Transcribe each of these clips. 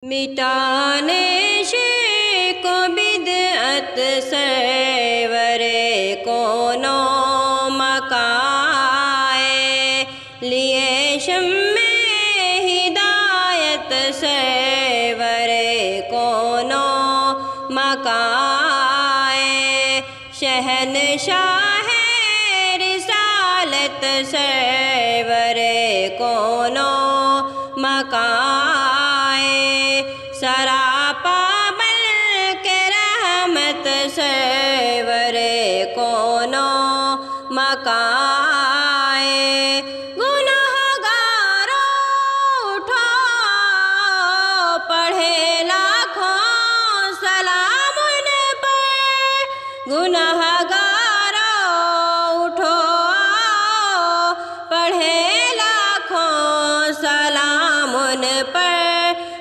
مٹانے شرک و بدعت سرورے کونو مکائے لیے شمع ہدایت سرورے کونو مکائے شہنشاہ رسالت سرورے کونو مکائے سراپا ملک رحمت سرورے کونو مکائے گنہگاروں اٹھو پڑھے لاکھوں سلام ان پر گنہگاروں اٹھو پڑھے لاکھوں سلام ان پر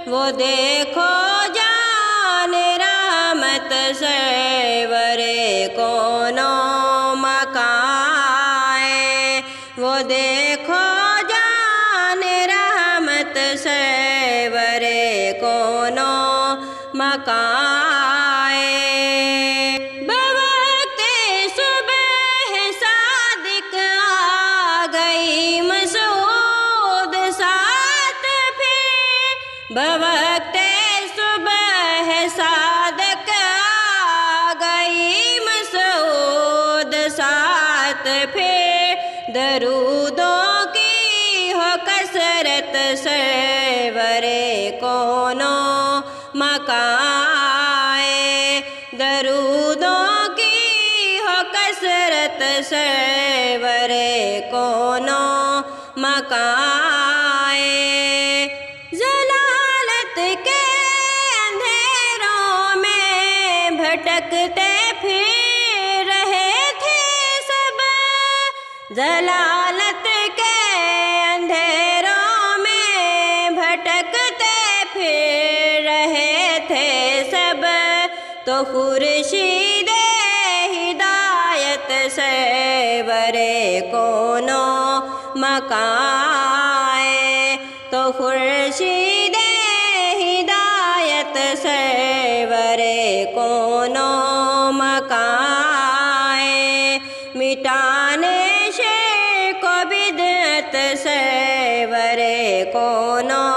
وہ دیکھو جان رحمت سرورے کونو مکائے وہ دیکھو جان رحمت سرورے کونو مکائے بوقت صبح صادق آ گئی مسعود ساتھ پھر بوقت صبح صادق آ گئی مسعود ساتھ پھر درودوں کی ہو کثرت سرورے کونو مکائے درودوں کی ہو کثرت سرورے کونو مکائے ضلالت کے اندھیروں میں بھٹکتے پھر رہے تھے سب ضلالت کے اندھیروں میں بھٹکتے پھر رہے تھے سب تو خورشید ہدایت سرورے کونو مکائے تو خورشید ہدایت سرورے کونو مکائے مٹانے شرک و بدعت سرورے کونو